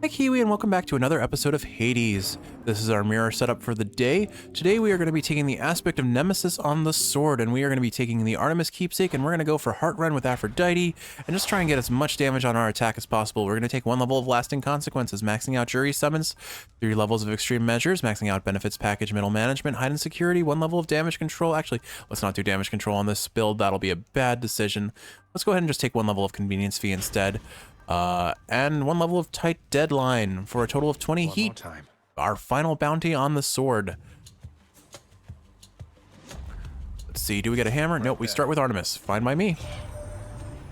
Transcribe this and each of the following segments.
Hi Kiwi, and welcome back to another episode of Hades. This is our mirror setup for the day. Today we are going to be taking the aspect of Nemesis on the sword, and we are going to be taking the Artemis keepsake, and we're going to go for Heartrend with Aphrodite, and just try and get as much damage on our attack as possible. We're going to take 1 level of Lasting Consequences, maxing out Jury Summons, 3 levels of Extreme Measures, maxing out Benefits Package, Middle Management, Hide and Security, 1 level of Damage Control. Actually, let's not do Damage Control on this build. That'll be a bad decision. Let's go ahead and just take 1 level of Convenience Fee instead. And 1 level of Tight Deadline for a total of 20 heat. Our final bounty on the sword. Let's see, do we get a hammer? Nope, we start with Artemis. Fine by me.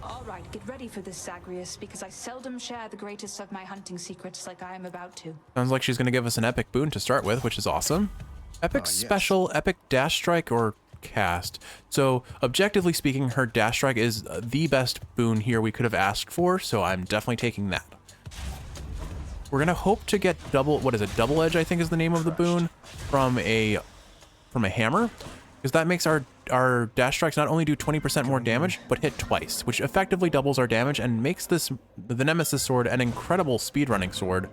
All right, get ready for this, Zagreus, because I seldom share the greatest of my hunting secrets like I am about to. Sounds like she's going to give us an epic boon to start with, which is awesome. Epic special, epic dash strike, or cast. So objectively speaking, her dash strike is the best boon here we could have asked for, so I'm definitely taking that. We're gonna hope to get double edge, I think is the name of the boon, from a hammer, because that makes our dash strikes not only do 20% more damage but hit twice, which effectively doubles our damage and makes the Nemesis sword an incredible speedrunning sword.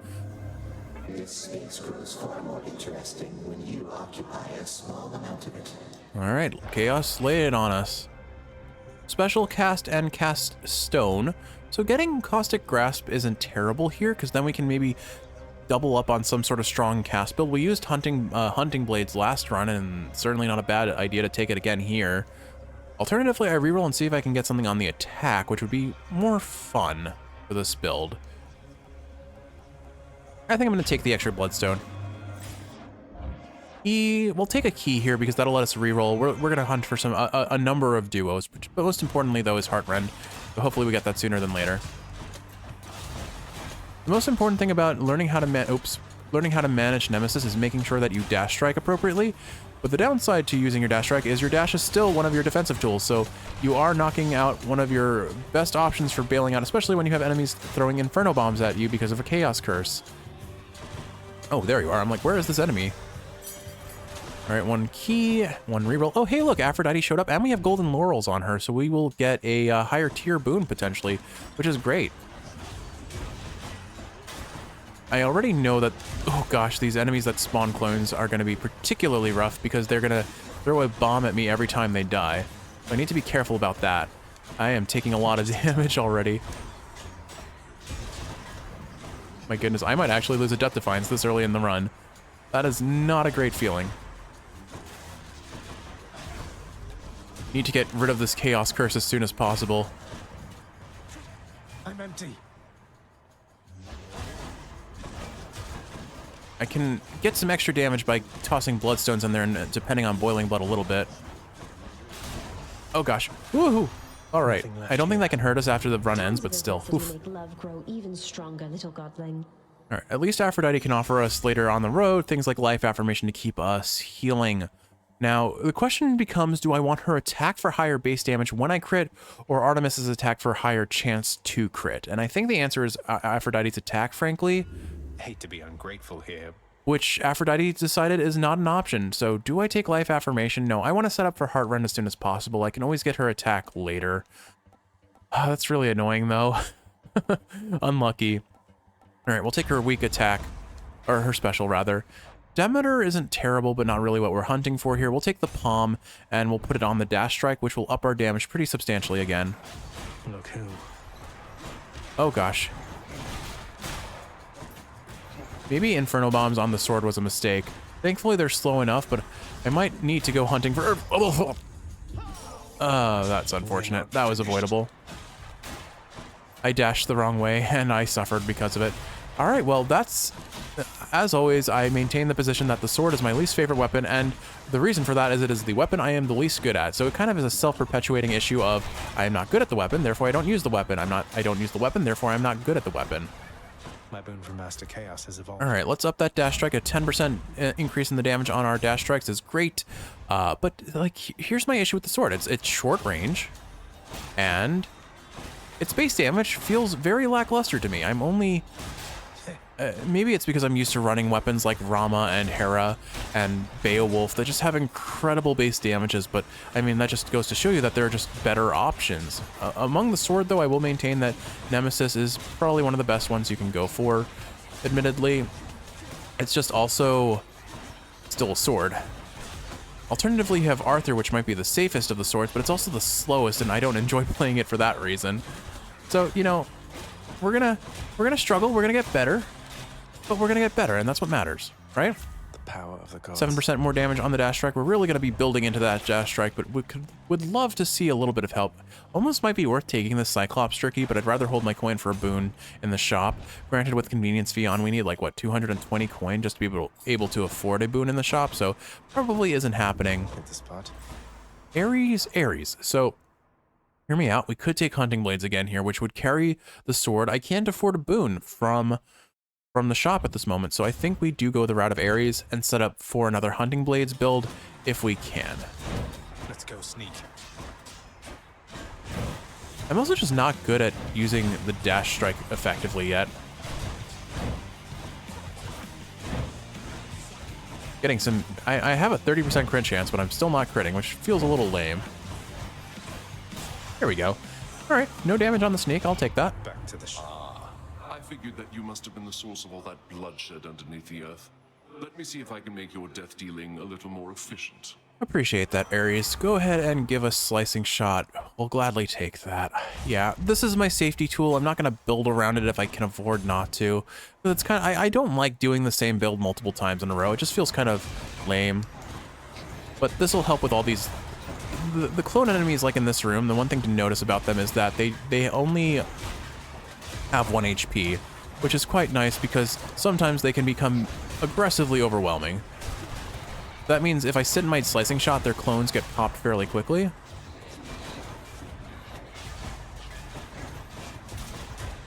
This space grows far more interesting when you occupy a small amount of it. Alright, Chaos, lay it on us. Special cast and cast stone. So getting Caustic Grasp isn't terrible here, because then we can maybe double up on some sort of strong cast build. We used Hunting Blades last run, and certainly not a bad idea to take it again here. Alternatively, I reroll and see if I can get something on the attack, which would be more fun for this build. I think I'm going to take the extra Bloodstone. We'll take a key here because that'll let us reroll. We're going to hunt for a number of duos, but most importantly though is Heartrend. So hopefully we get that sooner than later. The most important thing about learning how to manage Nemesis is making sure that you dash strike appropriately. But the downside to using your dash strike is your dash is still one of your defensive tools, so you are knocking out one of your best options for bailing out, especially when you have enemies throwing Inferno Bombs at you because of a Chaos Curse. Oh, there you are. I'm like, where is this enemy? All right, 1 key, 1 reroll. Oh, hey, look, Aphrodite showed up, and we have Golden Laurels on her, so we will get a higher tier boon, potentially, which is great. I already know that, oh gosh, these enemies that spawn clones are going to be particularly rough because they're going to throw a bomb at me every time they die. So I need to be careful about that. I am taking a lot of damage already. My goodness, I might actually lose a Death Defiance this early in the run. That is not a great feeling. Need to get rid of this Chaos Curse as soon as possible. I'm empty. I can get some extra damage by tossing Bloodstones in there and depending on Boiling Blood a little bit. Oh gosh. Woohoo! Alright. I don't think that can hurt us after the run ends, but still. Oof. Alright, at least Aphrodite can offer us later on the road things like Life Affirmation to keep us healing. Now, the question becomes, do I want her attack for higher base damage when I crit, or Artemis's attack for higher chance to crit? And I think the answer is Aphrodite's attack, frankly. Hate to be ungrateful here. Which Aphrodite decided is not an option. So do I take Life Affirmation? No, I want to set up for Heartrend as soon as possible. I can always get her attack later. That's really annoying, though. Unlucky. All right, we'll take her weak attack, or her special, rather. Demeter isn't terrible, but not really what we're hunting for here. We'll take the Palm, and we'll put it on the dash strike, which will up our damage pretty substantially again. Look who. Oh gosh. Maybe Inferno Bombs on the sword was a mistake. Thankfully they're slow enough, but I might need to go hunting for... that's unfortunate. That was avoidable. I dashed the wrong way, and I suffered because of it. Alright, well that's... As always, I maintain the position that the sword is my least favorite weapon, and the reason for that is it is the weapon I am the least good at. So it kind of is a self-perpetuating issue of, I am not good at the weapon, therefore I don't use the weapon. I don't use the weapon, therefore I'm not good at the weapon. My boon from Master Chaos has evolved. Alright, let's up that dash strike. A 10% increase in the damage on our dash strikes is great. But, like, here's my issue with the sword. It's short range, and its base damage feels very lackluster to me. I'm only... maybe it's because I'm used to running weapons like Rama and Hera and Beowulf that just have incredible base damages, but I mean, that just goes to show you that there are just better options. Among the sword, though, I will maintain that Nemesis is probably one of the best ones you can go for. admittedly. It's just also still a sword. Alternatively, you have Arthur, which might be the safest of the swords, but it's also the slowest, and I don't enjoy playing it for that reason. So, you know, we're gonna struggle, we're gonna get better, but we're gonna get better, and that's what matters, right? The power of the gods. 7% more damage on the dash strike. We're really gonna be building into that dash strike, but would love to see a little bit of help. Almost might be worth taking this Cyclops Tricky, but I'd rather hold my coin for a boon in the shop. Granted, with convenience fee on, we need like, what, 220 coin just to be able to afford a boon in the shop, so probably isn't happening. Hit the spot. Ares. So, hear me out. We could take Hunting Blades again here, which would carry the sword. I can't afford a boon from the shop at this moment, so I think we do go the route of Ares and set up for another Hunting Blades build if we can. Let's go sneak. I'm also just not good at using the dash strike effectively yet. Getting some... I have a 30% crit chance, but I'm still not critting, which feels a little lame. There we go. Alright, no damage on the sneak, I'll take that. Back to the shop. I figured that you must have been the source of all that bloodshed underneath the earth. Let me see if I can make your death dealing a little more efficient. Appreciate that, Ares. Go ahead and give us Slicing Shot. We'll gladly take that. Yeah, this is my safety tool. I'm not going to build around it if I can afford not to. But it's kind of, I don't like doing the same build multiple times in a row. It just feels kind of lame. But this will help with all these... The clone enemies, like in this room, the one thing to notice about them is that they only have 1 HP, which is quite nice because sometimes they can become aggressively overwhelming. That means if I sit in my Slicing Shot, their clones get popped fairly quickly.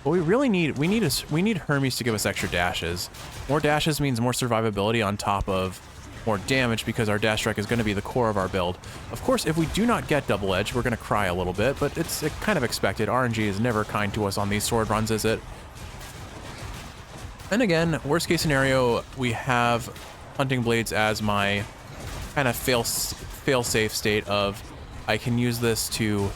But we really need Hermes to give us extra dashes. More dashes means more survivability on top of more damage because our dash strike is going to be the core of our build. Of course, if we do not get Double Edge, we're going to cry a little bit, but it's kind of expected. RNG is never kind to us on these sword runs, is it? And again, worst case scenario, we have Hunting Blades as my kind of fail-safe state of I can use this to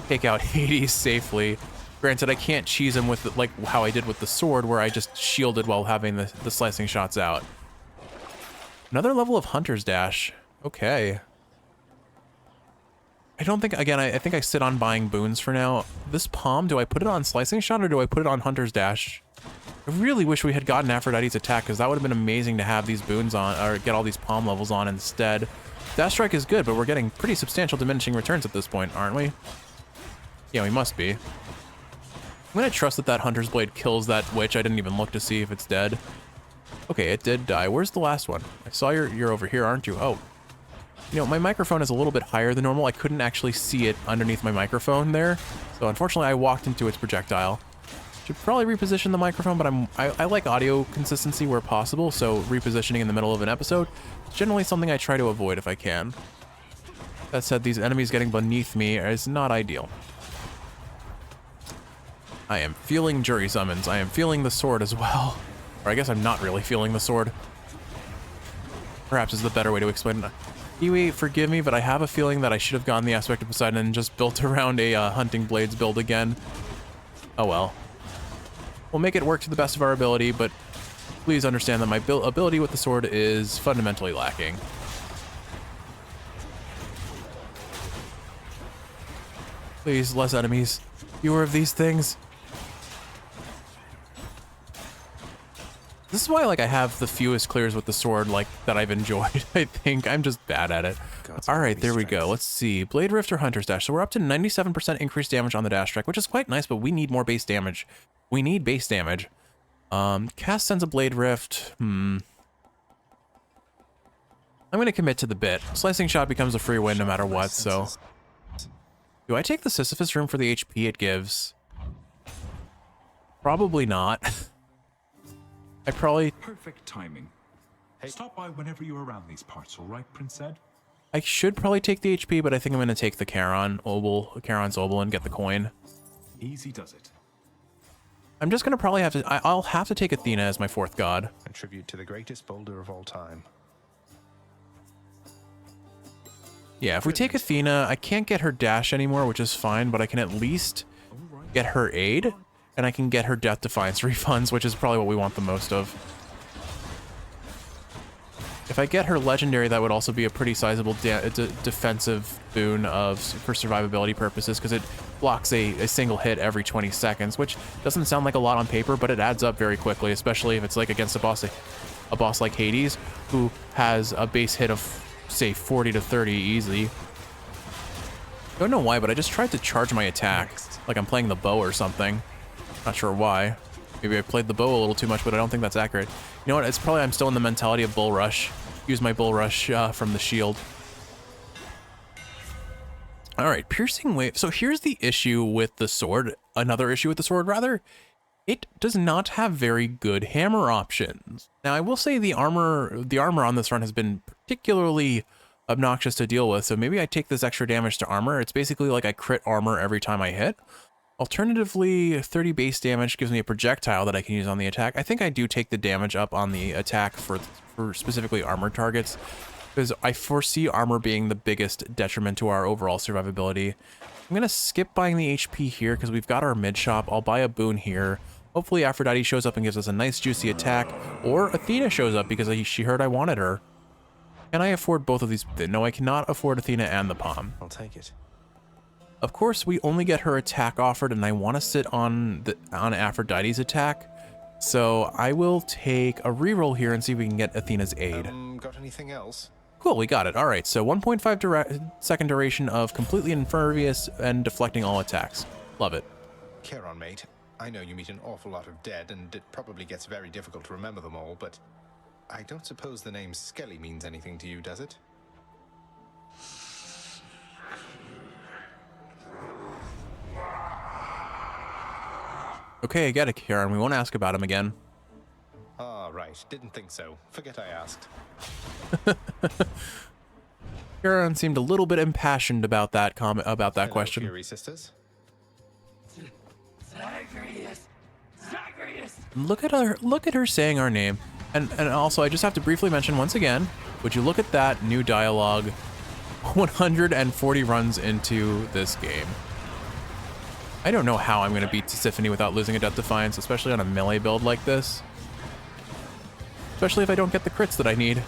take out Hades safely. Granted, I can't cheese him with like how I did with the sword where I just shielded while having the Slicing Shots out. Another level of Hunter's Dash. Okay. I don't think, again, I think I sit on buying boons for now. This palm, do I put it on Slicing Shot or do I put it on Hunter's Dash? I really wish we had gotten Aphrodite's attack because that would have been amazing to have these boons on, or get all these palm levels on instead. Dash Strike is good, but we're getting pretty substantial diminishing returns at this point, aren't we? Yeah, we must be. I'm gonna trust that Hunter's Blade kills that witch. I didn't even look to see if it's dead. Okay, it did die. Where's the last one? I saw you're over here, aren't you? Oh. You know, my microphone is a little bit higher than normal. I couldn't actually see it underneath my microphone there. So unfortunately, I walked into its projectile. Should probably reposition the microphone, but I like audio consistency where possible, so repositioning in the middle of an episode is generally something I try to avoid if I can. That said, these enemies getting beneath me is not ideal. I am feeling jury summons. I am feeling the sword as well. Or I guess I'm not really feeling the sword. Perhaps is the better way to explain it. Iwi, forgive me, but I have a feeling that I should have gone the Aspect of Poseidon and just built around a Hunting Blades build again. Oh well. We'll make it work to the best of our ability, but please understand that my ability with the sword is fundamentally lacking. Please, less enemies. Fewer of these things. This is why, like, I have the fewest clears with the sword, like, that I've enjoyed, I think. I'm just bad at it. Alright, there we go. Let's see. Blade Rift or Hunter's Dash. So we're up to 97% increased damage on the dash strike, which is quite nice, but we need more base damage. We need base damage. Cast Sense of Blade Rift. I'm going to commit to the bit. Slicing Shot becomes a free win no matter what, so... Do I take the Sisyphus Room for the HP it gives? Probably not. I probably... Perfect timing. Hey. Stop by whenever you're around these parts, all right, Prince Ed? I should probably take the HP, but I think I'm going to take the Charon's Obol and get the coin. Easy does it. I'm just going to probably have to... I'll have to take Athena as my fourth god. A tribute to the greatest boulder of all time. Yeah, if we take Athena, I can't get her dash anymore, which is fine, but I can at least get her aid. and I can get her Death Defiance refunds, which is probably what we want the most of. If I get her Legendary, that would also be a pretty sizable defensive boon for survivability purposes, because it blocks a single hit every 20 seconds, which doesn't sound like a lot on paper, but it adds up very quickly, especially if it's like against a boss like Hades, who has a base hit of, say, 40 to 30 easily. Don't know why, but I just tried to charge my attack like I'm playing the bow or something. Not sure why. Maybe I played the bow a little too much, but I don't think that's accurate. You know what? It's probably I'm still in the mentality of Bull Rush. Use my Bull Rush from the shield. All right, Piercing Wave. So here's the issue with the sword. Another issue with the sword, rather. It does not have very good hammer options. Now, I will say the armor on this run has been particularly obnoxious to deal with, so maybe I take this extra damage to armor. It's basically like I crit armor every time I hit. Alternatively, 30 base damage gives me a projectile that I can use on the attack. I think I do take the damage up on the attack for specifically armor targets, because I foresee armor being the biggest detriment to our overall survivability. I'm gonna skip buying the HP here because we've got our mid shop. I'll buy a boon here. Hopefully Aphrodite shows up and gives us a nice juicy attack, or Athena shows up because she heard I wanted her. Can I afford both of these? No, I cannot afford Athena and the Palm. I'll take it. Of course, we only get her attack offered, and I want to sit on Aphrodite's attack. So I will take a reroll here and see if we can get Athena's aid. Got anything else? Cool, we got it. All right, so 1.5 second duration of completely impervious and deflecting all attacks. Love it. Charon, mate. I know you meet an awful lot of dead, and it probably gets very difficult to remember them all, but I don't suppose the name Skelly means anything to you, does it? Okay, I get it, Charon. We won't ask about him again. Ah, right. Didn't think so. Forget I asked. Charon seemed a little bit impassioned about that comment, about that Hello, question. Fury sisters. Look at her saying our name. And also, I just have to briefly mention once again, would you look at that new dialogue 140 runs into this game. I don't know how I'm going to beat Tisiphone without losing a Death Defiance, especially on a melee build like this. Especially if I don't get the crits that I need.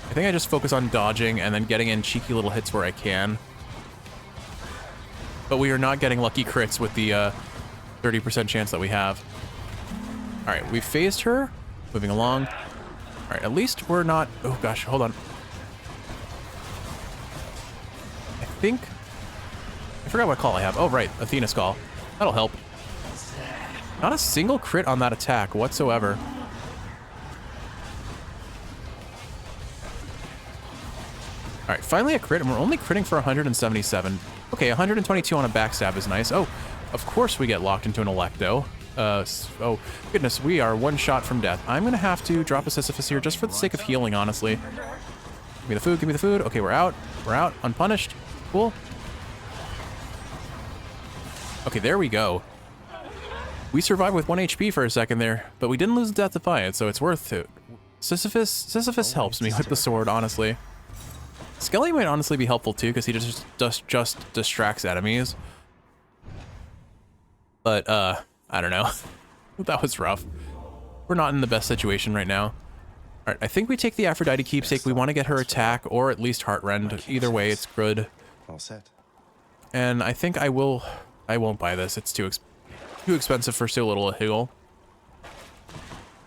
I think I just focus on dodging and then getting in cheeky little hits where I can. But we are not getting lucky crits with the 30% chance that we have. Alright, we phased her. Moving along. Alright, at least we're not... Oh gosh, hold on. I think... I forgot what call I have. Oh, right, Athena's call. That'll help. Not a single crit on that attack whatsoever. Alright, finally a crit, and we're only critting for 177. Okay, 122 on a backstab is nice. Oh, of course we get locked into an Electo. Oh, goodness, we are one shot from death. I'm gonna have to drop a Sisyphus here just for the sake of healing, honestly. Give me the food, give me the food. Okay, we're out. We're out, unpunished. Cool. Okay, there we go. We survived with 1 HP for a second there, but we didn't lose the Death Defiance, so it's worth it. Sisyphus helps me with the sword, honestly. Skelly might honestly be helpful too, because he just distracts enemies. But, I don't know. That was rough. We're not in the best situation right now. Alright, I think we take the Aphrodite keepsake. We want to get her attack, or at least Heartrend. Either way, it's good. All set. And I think I won't buy this. It's too expensive for so little a heal.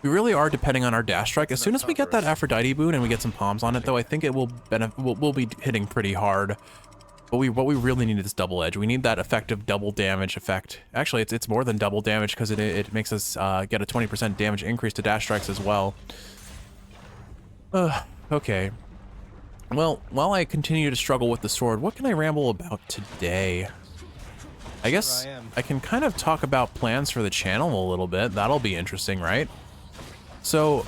We really are depending on our dash strike. As soon as we get that Aphrodite boon and we get some palms on it, though, I think it will we'll be hitting pretty hard. But what we really need is double edge. We need that effective double damage effect. Actually, it's more than double damage because it makes us get a 20% damage increase to dash strikes as well. Okay. Well, while I continue to struggle with the sword, what can I ramble about today? I guess I can kind of talk about plans for the channel a little bit. That'll be interesting, right? So,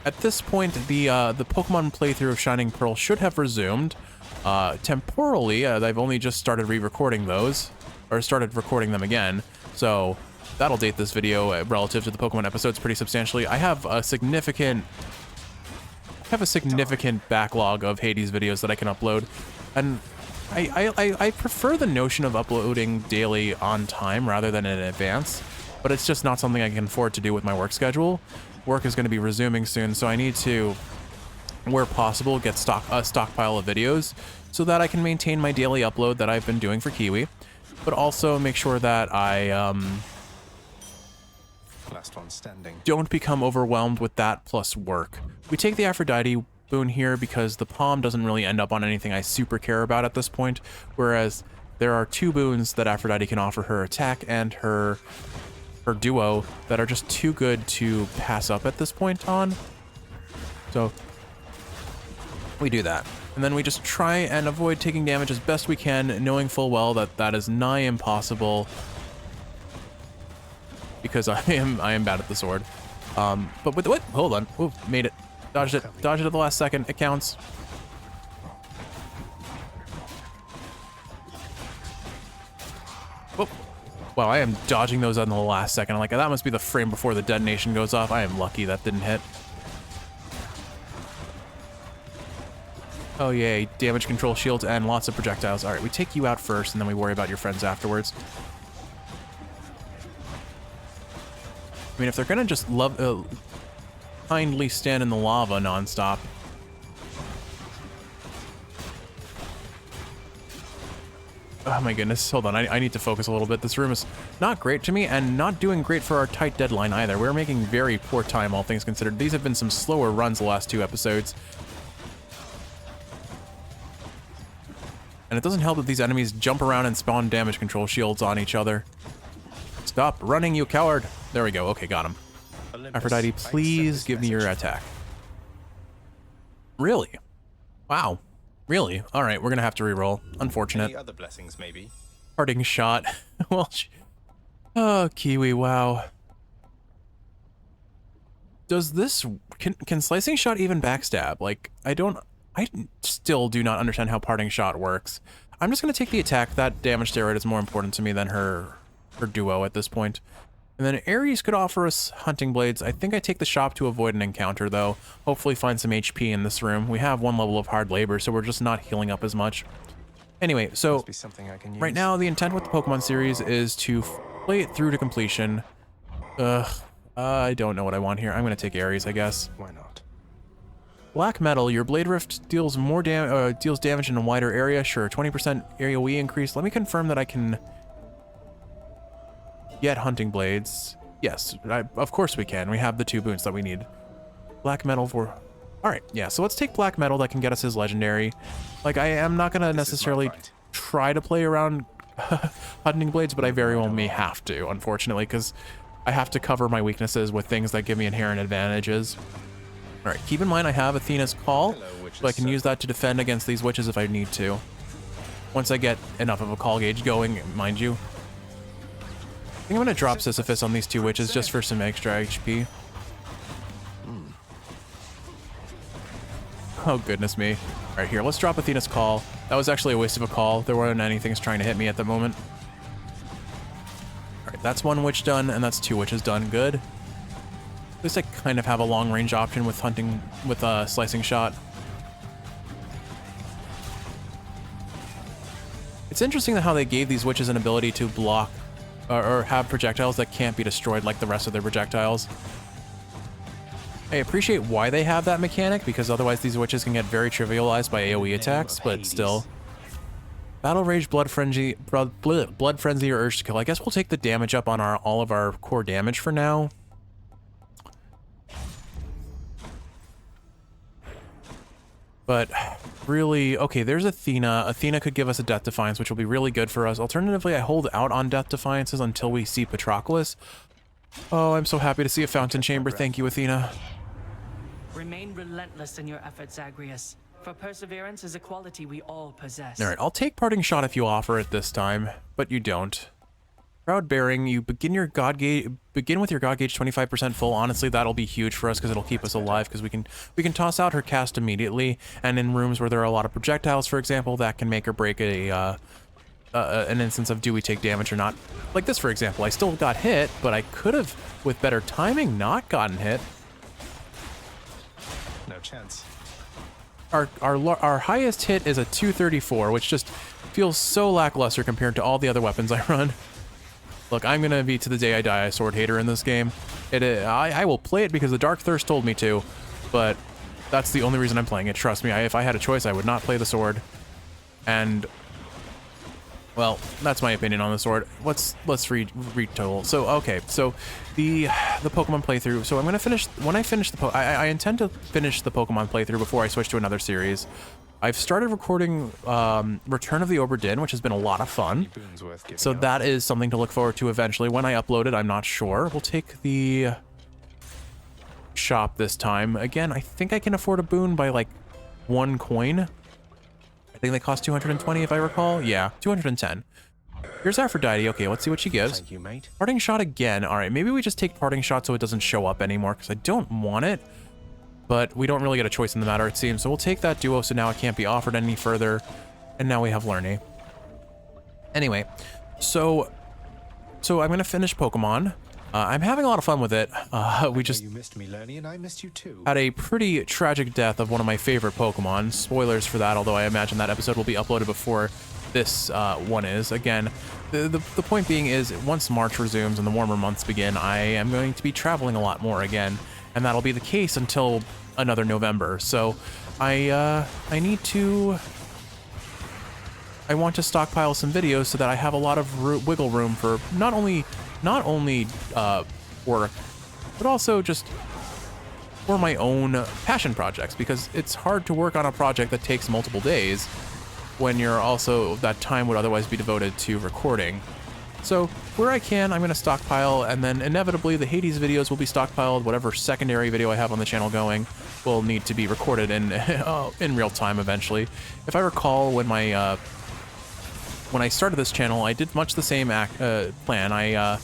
at this point, the Pokemon playthrough of Shining Pearl should have resumed. Temporally, I've only just started re-recording those, or started recording them again, so that'll date this video relative to the Pokemon episodes pretty substantially. I have a significant backlog of Hades videos that I can upload, and I prefer the notion of uploading daily on time rather than in advance, but it's just not something I can afford to do with my work schedule. Work is going to be resuming soon, so I need to, where possible, get a stockpile of videos so that I can maintain my daily upload that I've been doing for Kiwi, but also make sure that I Last one standing. don't become overwhelmed with that plus work. We take the Aphrodite boon here because the palm doesn't really end up on anything I super care about at this point, whereas there are 2 boons that Aphrodite can offer, her attack and her duo, that are just too good to pass up at this point on. So we do that. And then we just try and avoid taking damage as best we can, knowing full well that that is nigh impossible because I am bad at the sword. But with what? Hold on. Ooh, made it. Dodged it. Dodged it at the last second. It counts. Oh. Wow, I am dodging those on the last second. I'm like, that must be the frame before the detonation goes off. I am lucky that didn't hit. Oh yay, damage control shields and lots of projectiles. Alright, we take you out first and then we worry about your friends afterwards. I mean, if they're gonna just kindly stand in the lava nonstop. Oh my goodness, hold on, I need to focus a little bit. This room is not great to me and not doing great for our tight deadline either. We're making very poor time, all things considered. These have been some slower runs the last 2 episodes. And it doesn't help that these enemies jump around and spawn damage control shields on each other. Stop running, you coward. There we go. Okay, got him. Aphrodite, please give me your attack. Really? Wow. Really? All right, we're going to have to reroll. Unfortunate. Any other blessings, maybe? Parting shot. Well, oh, Kiwi, wow. Does this... Can slicing shot even backstab? Like, I still do not understand how parting shot works. I'm just going to take the attack. That damage steroid is more important to me than her duo at this point. And then Ares could offer us hunting blades. I think I take the shop to avoid an encounter, though. Hopefully find some HP in this room. We have 1 level of hard labor, so we're just not healing up as much. Anyway, so right now the intent with the Pokemon series is to play it through to completion. I don't know what I want here. I'm going to take Ares, I guess. Why not? Black Metal, your Blade Rift deals deals damage in a wider area. Sure, 20% AoE increase. Let me confirm that I can get hunting blades. Yes, of course we can. We have the 2 boons that we need. Black Metal for... Alright, yeah, so let's take Black Metal. That can get us his legendary. Like, I am not going to necessarily try to play around hunting blades, but I very well may have to, unfortunately, because I have to cover my weaknesses with things that give me inherent advantages. Alright, keep in mind I have Athena's Call, so I can use that to defend against these witches if I need to. Once I get enough of a call gauge going, mind you. I think I'm going to drop Sisyphus on these 2 witches just for some extra HP. Oh, goodness me. All right, here, let's drop Athena's Call. That was actually a waste of a call. There weren't anything trying to hit me at the moment. All right, that's 1 witch done, and that's 2 witches done. Good. At least I kind of have a long-range option with hunting, with slicing shot. It's interesting how they gave these witches an ability to block or have projectiles that can't be destroyed like the rest of their projectiles. I appreciate why they have that mechanic, because otherwise these witches can get very trivialized by AoE attacks, but still. Battle Rage, Blood Frenzy, Blood Frenzy, or Urge to Kill. I guess we'll take the damage up on all of our core damage for now. But really, okay, there's Athena. Athena could give us a Death Defiance, which will be really good for us. Alternatively, I hold out on Death Defiances until we see Patroclus. Oh, I'm so happy to see a Fountain Chamber. Thank you, Athena. Remain relentless in your efforts, Zagreus. For perseverance is a quality we all possess. All right, I'll take Parting Shot if you offer it this time, but you don't. Proud Bearing, you begin with your God Gauge 25% full. Honestly, that'll be huge for us because it'll keep us alive, because we can toss out her cast immediately, and in rooms where there are a lot of projectiles, for example, that can make or break an instance of do we take damage or not. Like this, for example, I still got hit, but I could have, with better timing, not gotten hit. No chance. Our highest hit is a 234, which just feels so lackluster compared to all the other weapons I run. Look, I'm gonna be to the day I die a sword hater in this game. I will play it because the Dark Thirst told me to, but that's the only reason I'm playing it. Trust me, if I had a choice, I would not play the sword. And well, that's my opinion on the sword. Let's read total. So okay, so the Pokemon playthrough. So I'm gonna finish when I finish the I intend to finish the Pokemon playthrough before I switch to another series. I've started recording Return of the Obra Dinn, which has been a lot of fun. So that is something to look forward to eventually. When I upload it, I'm not sure. We'll take the shop this time. Again, I think I can afford a boon by like 1 coin. I think they cost 220 if I recall. Yeah, 210. Here's Aphrodite. Okay, let's see what she gives. Thank you, mate. Parting Shot again. All right, maybe we just take Parting Shot so it doesn't show up anymore because I don't want it. But we don't really get a choice in the matter, it seems. So we'll take that duo so now it can't be offered any further. And now we have Lernie. Anyway, so I'm going to finish Pokemon. I'm having a lot of fun with it. We just You missed me, Lernie, and I missed you too. had a pretty tragic death of one of my favorite Pokemon. Spoilers for that, although I imagine that episode will be uploaded before this one is. Again, the point being is once March resumes and the warmer months begin, I am going to be traveling a lot more again. And that'll be the case until another November. So I want to stockpile some videos so that I have a lot of wiggle room for not only work, but also just for my own passion projects, because it's hard to work on a project that takes multiple days when you're also, that time would otherwise be devoted to recording. So where I can, I'm going to stockpile, and then inevitably the Hades videos will be stockpiled. Whatever secondary video I have on the channel going will need to be recorded in real time eventually. If I recall, when I started this channel, I did much the same plan. I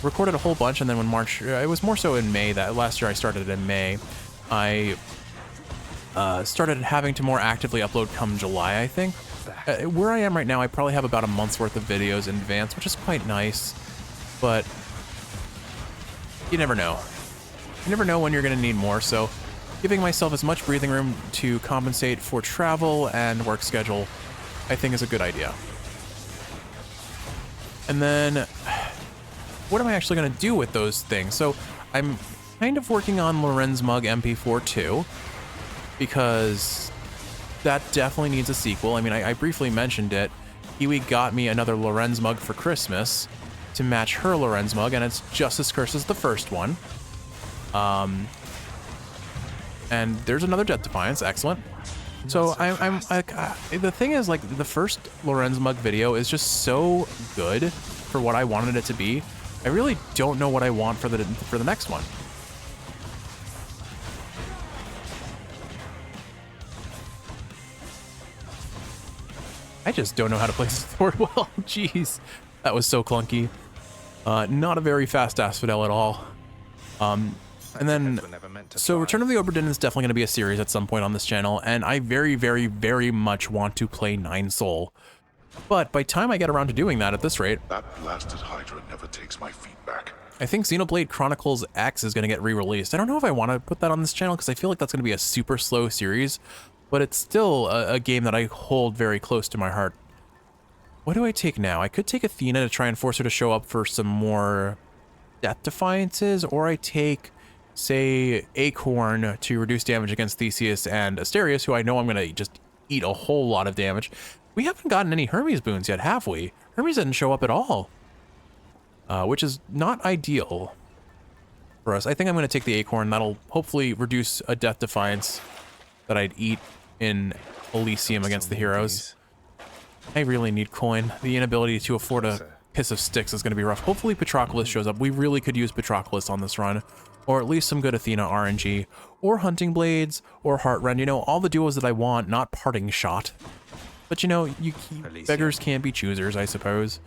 recorded a whole bunch, and then when March, it was more so in May, that last year I started in May, I started having to more actively upload come July, I think. Where I am right now, I probably have about a month's worth of videos in advance, which is quite nice, but you never know. You never know when you're going to need more, so giving myself as much breathing room to compensate for travel and work schedule, I think is a good idea. And then, what am I actually going to do with those things? So I'm kind of working on Lorenz Mug MP4 too, because that definitely needs a sequel. I mean, I briefly mentioned it. Iwi got me another Lorenz Mug for Christmas to match her Lorenz Mug, and it's just as cursed as the first one. And there's another Death Defiance, excellent. So the thing is, like, the first Lorenz Mug video is just so good for what I wanted it to be. I really don't know what I want for the next one. I just don't know how to play this sword well. Jeez, that was so clunky. Not a very fast Asphodel at all. And then, so Return of the Obra Dinn is definitely going to be a series at some point on this channel, and I very, very, very much want to play Nine Soul. But by the time I get around to doing that at this rate, that blasted Hydra never takes my feet back. I think Xenoblade Chronicles X is going to get re-released. I don't know if I want to put that on this channel because I feel like that's going to be a super slow series, but it's still a game that I hold very close to my heart. What do I take now? I could take Athena to try and force her to show up for some more Death Defiances, or I take, say, Acorn to reduce damage against Theseus and Asterius, who I know I'm going to just eat a whole lot of damage. We haven't gotten any Hermes boons yet, have we? Hermes didn't show up at all, which is not ideal for us. I think I'm going to take the Acorn. That'll hopefully reduce a Death Defiance that I'd eat in Elysium against the heroes. I really need coin. The inability to afford a Piss of Sticks is going to be rough. Hopefully Patroclus shows up. We really could use Patroclus on this run, or at least some good Athena RNG, or Hunting Blades, or Heartrend. You know, all the duos that I want, not Parting Shot. But you know, beggars can't be choosers, I suppose.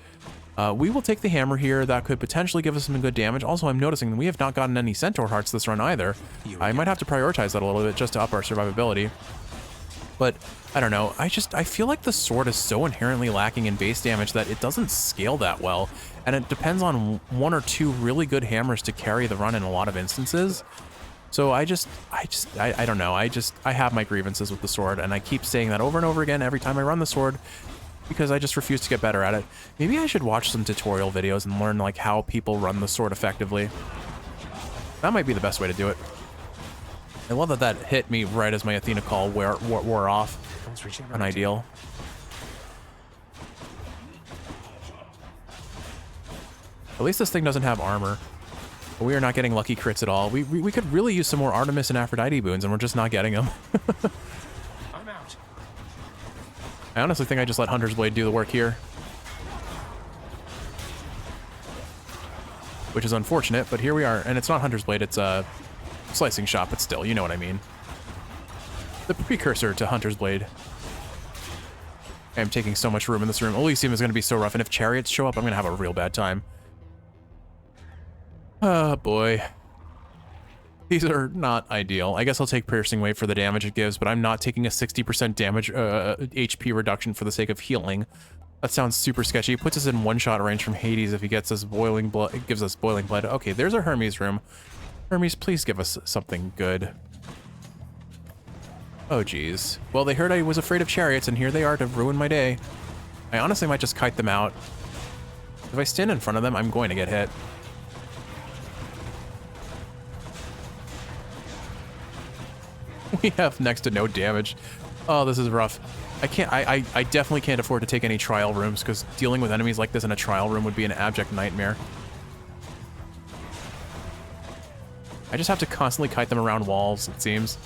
We will take the hammer here. That could potentially give us some good damage. Also, I'm noticing that we have not gotten any Centaur Hearts this run either. I might have to prioritize that a little bit just to up our survivability. But I don't know. I feel like the sword is so inherently lacking in base damage that it doesn't scale that well. And it depends on one or two really good hammers to carry the run in a lot of instances. So I don't know. I have my grievances with the sword, and I keep saying that over and over again every time I run the sword. because I just refuse to get better at it. Maybe I should watch some tutorial videos and learn like how people run the sword effectively. That might be the best way to do it. I love that that hit me right as my Athena call wore off. Unideal. At least this thing doesn't have armor. But we are not getting lucky crits at all. We could really use some more Artemis and Aphrodite boons, and we're just not getting them. I'm out. I honestly think I just let Hunter's Blade do the work here. Which is unfortunate, but here we are. And it's not Hunter's Blade, it's a slicing shot, but still, you know what I mean. The precursor to Hunter's Blade. I'm taking so much room in this room. Elysium is going to be so rough, and if chariots show up, I'm going to have a real bad time. Oh, boy. These are not ideal. I guess I'll take Piercing Wave for the damage it gives, but I'm not taking a 60% damage HP reduction for the sake of healing. That sounds super sketchy. It puts us in one-shot range from Hades if he gets us boiling blood. It gives us boiling blood. Okay, there's our Hermes room. Hermes, please give us something good. Oh, geez. Well, they heard I was afraid of chariots, and here they are to ruin my day. I honestly might just kite them out. If I stand in front of them, I'm going to get hit. We have next to no damage. Oh, this is rough. I definitely can't afford to take any trial rooms, because dealing with enemies like this in a trial room would be an abject nightmare. I just have to constantly kite them around walls, it seems.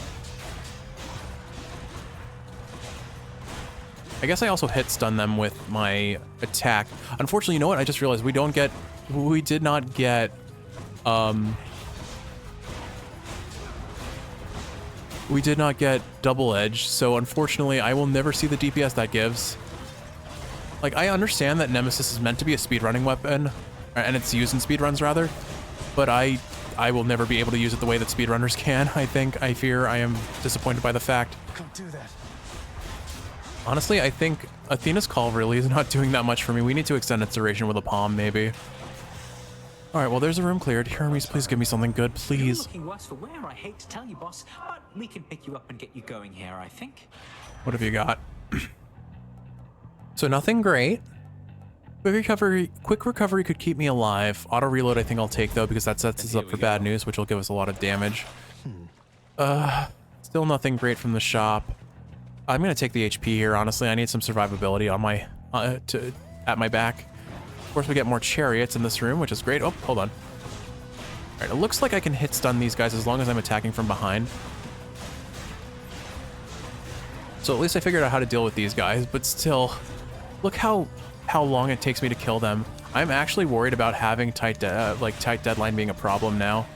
I guess I also hit stun them with my attack. Unfortunately, you know what? I just realized we did not get, we did not get double edge, so unfortunately I will never see the DPS that gives. Like, I understand that Nemesis is meant to be a speedrunning weapon, and it's used in speedruns rather, but I will never be able to use it the way that speedrunners can, I think. I fear I am disappointed by the fact. Can't do that. Honestly, I think Athena's Call really is not doing that much for me. We need to extend its duration with a palm, maybe. Alright, well, there's a room cleared. Hermes, please give me something good, You're please. looking worse for wear, I hate to tell you, boss, but we can pick you up and get you going here, I think. What have you got? So nothing great. Quick recovery could keep me alive. Auto reload I think I'll take though, because that sets us up for bad news, which will give us a lot of damage. Still nothing great from the shop. I'm gonna take the HP here, honestly. I need some survivability on my at my back. Of course we get more chariots in this room, which is great. Oh, hold on. Alright, it looks like I can hit stun these guys as long as I'm attacking from behind. So at least I figured out how to deal with these guys, but still, look how long it takes me to kill them. I'm actually worried about having tight deadline being a problem now.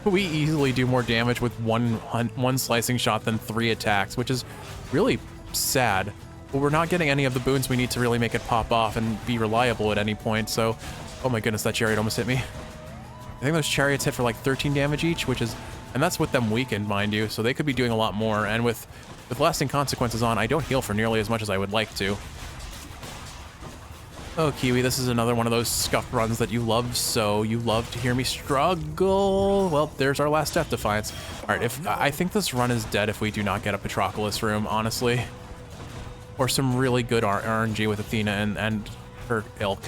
We easily do more damage with one slicing shot than 3 attacks, which is really sad. But we're not getting any of the boons we need to really make it pop off and be reliable at any point, so... Oh my goodness, that chariot almost hit me. I think those chariots hit for like 13 damage each, which is... And that's with them weakened, mind you, so they could be doing a lot more. And with lasting consequences on, I don't heal for nearly as much as I would like to. Oh, Kiwi, this is another one of those scuffed runs that you love so. You love to hear me struggle. Well, there's our last Death Defiance. All right, I think this run is dead if we do not get a Patroclus room, honestly. Or some really good RNG with Athena and her ilk.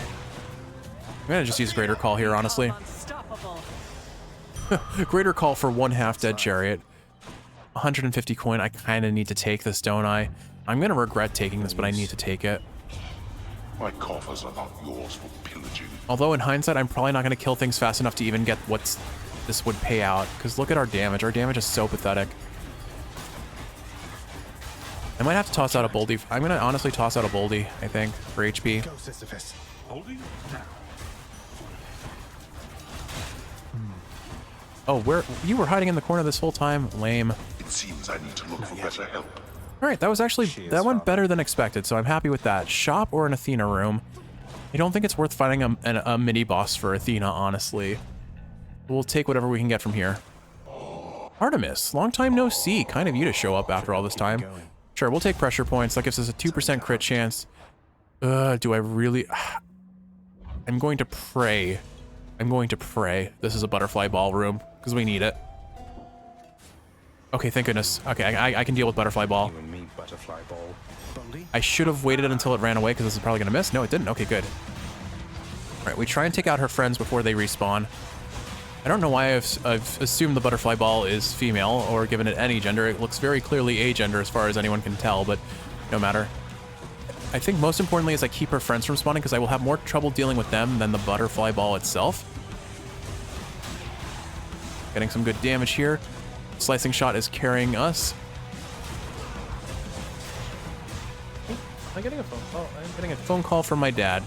I'm gonna just use Greater Call here, honestly. Greater Call for 1/2 dead chariot. 150 coin, I kind of need to take this, don't I? I'm gonna regret taking this, but I need to take it. My coffers are not yours for pillaging. Although in hindsight, I'm probably not gonna kill things fast enough to even get what this would pay out. Because look at our damage. Our damage is so pathetic. I might have to toss out a Boldy. I'm gonna honestly toss out a Boldy, I think, for HP. Go, Sisyphus. Holding now. Oh, you were hiding in the corner this whole time? Lame. It seems I need to look for better help. All right, that was actually, that went better than expected, so I'm happy with that. Shop or an Athena room? I don't think it's worth fighting a mini boss for Athena, honestly. We'll take whatever we can get from here. Artemis, long time no see. Kind of you to show up after all this time. Sure, we'll take pressure points. That gives us a 2% crit chance. Do I really... I'm going to pray. I'm going to pray this is a butterfly ballroom, because we need it. Okay, thank goodness. Okay, I can deal with Butterfly Ball. You and me, Butterfly Ball. Baldy? I should have waited until it ran away because this is probably going to miss. No, it didn't. Okay, good. All right, we try and take out her friends before they respawn. I don't know why I've assumed the Butterfly Ball is female or given it any gender. It looks very clearly a gender as far as anyone can tell, but no matter. I think most importantly is I keep her friends from spawning because I will have more trouble dealing with them than the Butterfly Ball itself. Getting some good damage here. Slicing Shot is carrying us. Am I getting a phone call? I'm getting a phone call from my dad.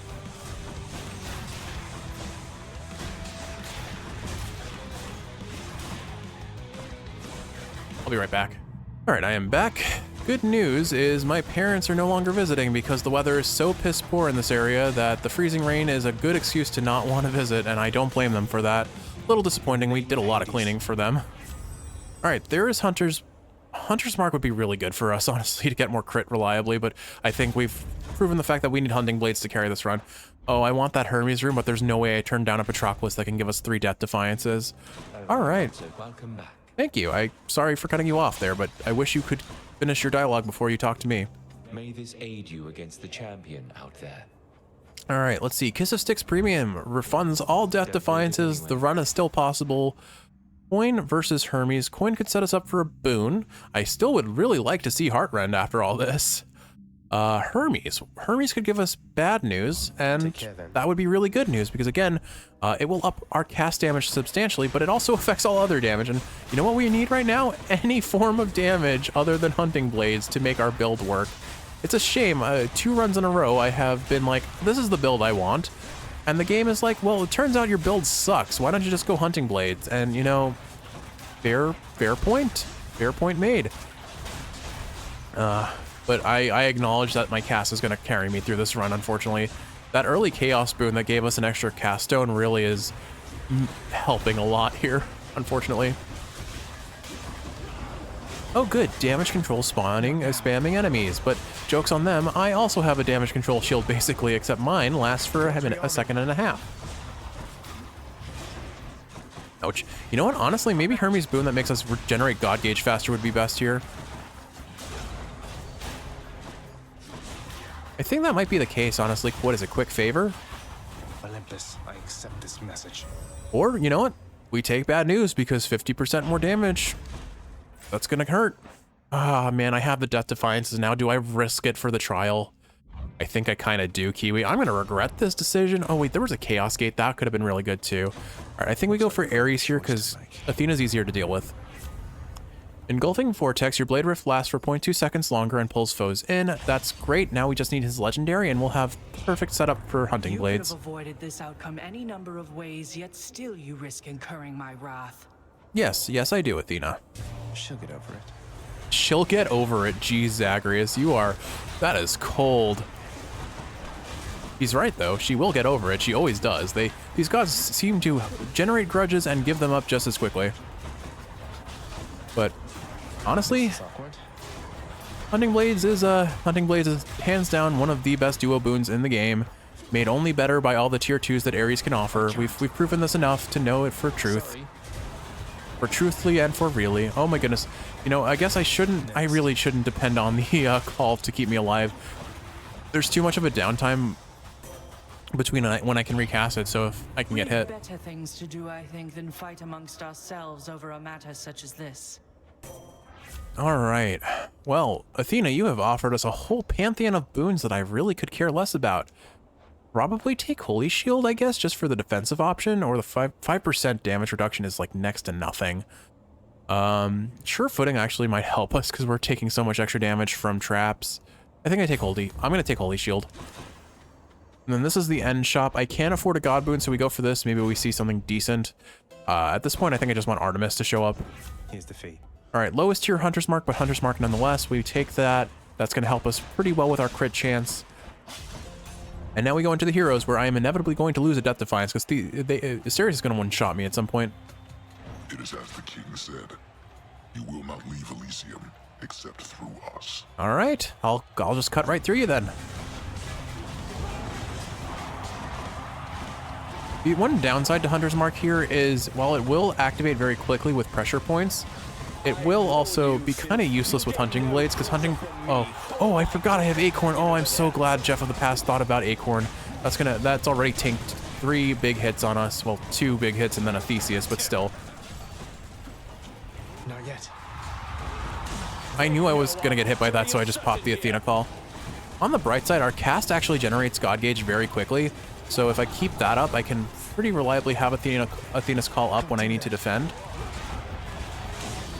I'll be right back. All right, I am back. Good news is my parents are no longer visiting because the weather is so piss poor in this area that the freezing rain is a good excuse to not want to visit, and I don't blame them for that. A little disappointing. We did a lot of cleaning for them. All right, there is Hunter's Mark would be really good for us, honestly, to get more crit reliably, but I think we've proven the fact that we need Hunting Blades to carry this run. Oh, I want that Hermes room, but there's no way I turned down a Patroclus that can give us 3 Death Defiances. All right. Welcome back. Thank you. Sorry for cutting you off there, but I wish you could finish your dialogue before you talk to me. May this aid you against the champion out there. All right, let's see. Kiss of Styx Premium refunds all Death Defiances. The run is still possible. Coin versus Hermes. Coin could set us up for a boon. I still would really like to see Heartrend after all this. Hermes could give us bad news, and that would be really good news because again, it will up our cast damage substantially, but it also affects all other damage. And you know what we need right now? Any form of damage other than Hunting Blades to make our build work. It's a shame. 2 runs in a row, I have been like, this is the build I want. And the game is like, well, it turns out your build sucks. Why don't you just go Hunting Blades? And you know, fair point. Fair point made. But I acknowledge that my cast is going to carry me through this run, unfortunately. That early Chaos Boon that gave us an extra cast stone really is helping a lot here, unfortunately. Oh good, damage control spamming enemies, but joke's on them, I also have a damage control shield basically, except mine lasts for a second and a half. Ouch. You know what, honestly, maybe Hermes Boon that makes us regenerate God Gauge faster would be best here. I think that might be the case, honestly. What is it, Quick Favor? Olympus, I accept this message. Or, you know what? We take bad news because 50% more damage. That's gonna hurt. Ah, man, I have the Death Defiances now. Do I risk it for the trial? I think I kind of do, Kiwi. I'm gonna regret this decision. Oh wait, there was a Chaos Gate. That could have been really good too. All right, I think we go for Ares here because Athena's easier to deal with. Engulfing Vortex, your Blade Rift lasts for 0.2 seconds longer and pulls foes in. That's great. Now we just need his Legendary and we'll have perfect setup for Hunting Blades. You could have avoided this outcome any number of ways, yet still you risk incurring my wrath. Yes, I do, Athena. She'll get over it. She'll get over it. Geez, Zagreus, that is cold. He's right though, she will get over it. She always does. These gods seem to generate grudges and give them up just as quickly. But honestly, Hunting Blades is hands down one of the best duo boons in the game, made only better by all the tier 2s that Ares can offer. We've proven this enough to know it for truth. For truthfully and for really. Oh my goodness. You know, I guess I really shouldn't depend on the call to keep me alive. There's too much of a downtime between when I can recast it, so if I can get hit. Better things to do, I think, than fight amongst ourselves over a matter such as this. All right. Well, Athena, you have offered us a whole pantheon of boons that I really could care less about. Probably take Holy Shield, I guess, just for the defensive option, or the 5% damage reduction is like next to nothing. Sure Footing actually might help us because we're taking so much extra damage from traps. I think I'm gonna take Holy Shield. And then this is the end shop. I can't afford a God Boon, so we go for this. Maybe we see something decent. At this point, I think I just want Artemis to show up. Here's the fee. All right, lowest tier Hunter's Mark, but Hunter's Mark nonetheless. We take that. That's going to help us pretty well with our crit chance. And now we go into the heroes, where I am inevitably going to lose a Death Defiance, because Asterius is going to one-shot me at some point. It is as the king said. You will not leave Elysium, except through us. All right, I'll just cut right through you then. The one downside to Hunter's Mark here is, while it will activate very quickly with pressure points, It will also be kind of useless with hunting blades, because hunting... Oh, I forgot I have Acorn. Oh, I'm so glad Jeff of the Past thought about Acorn. That's already tanked 3 big hits on us. Well, 2 big hits and then a Theseus, but still. Not yet. I knew I was going to get hit by that, so I just popped the Athena Call. On the bright side, our cast actually generates God Gauge very quickly, so if I keep that up, I can pretty reliably have Athena's Call up when I need to defend.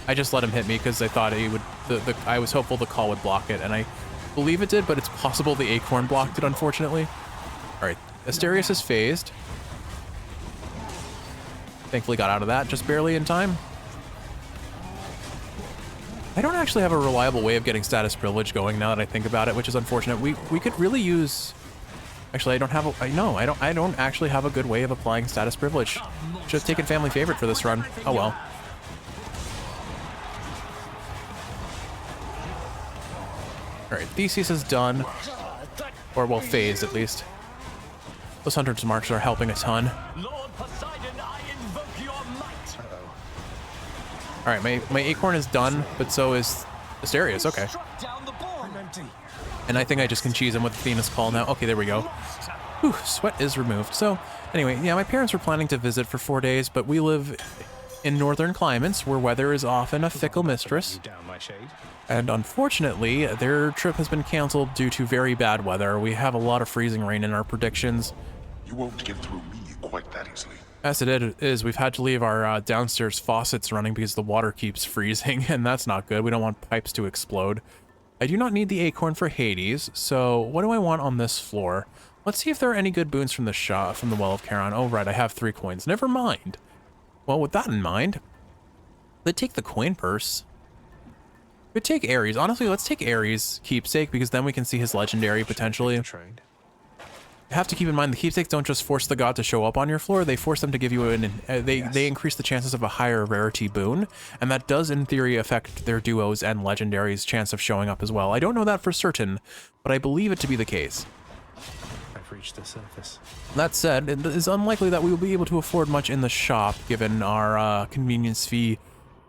I just let him hit me because I thought he would. I was hopeful the call would block it, and I believe it did, but it's possible the Acorn blocked it, unfortunately. All right, Asterius is phased. Thankfully got out of that just barely in time. I don't actually have a reliable way of getting status privilege going now that I think about it, which is unfortunate. We could really use. Actually, I don't have a. No, I don't actually have a good way of applying status privilege. Should have taken family favorite for this run. Oh well. All right, Theseus is done, or well, phased at least. Those Hunter's Marks are helping a ton. Lord Poseidon, I invoke your might. All right, my Acorn is done, but so is Asterius. Okay. And I think I just can cheese him with Athena's Call now. Okay, there we go. Whew, sweat is removed. So anyway, yeah, my parents were planning to visit for 4 days, but we live in northern climates where weather is often a fickle mistress. Down my shade. And unfortunately, their trip has been canceled due to very bad weather. We have a lot of freezing rain in our predictions. You won't get through me quite that easily. As it is, we've had to leave our downstairs faucets running because the water keeps freezing, and that's not good. We don't want pipes to explode. I do not need the Acorn for Hades, so what do I want on this floor? Let's see if there are any good boons from the shop, from the Well of Charon. Oh, right, I have 3 coins. Never mind. Well, with that in mind, let's take the coin purse. We'd take Ares. Honestly, let's take Ares' keepsake, because then we can see his legendary potentially. You have to keep in mind the keepsakes don't just force the god to show up on your floor, they force them to give you they increase the chances of a higher rarity boon, and that does in theory affect their duos and legendaries' chance of showing up as well. I don't know that for certain, but I believe it to be the case. I've reached the surface. That said, it is unlikely that we will be able to afford much in the shop given our convenience fee,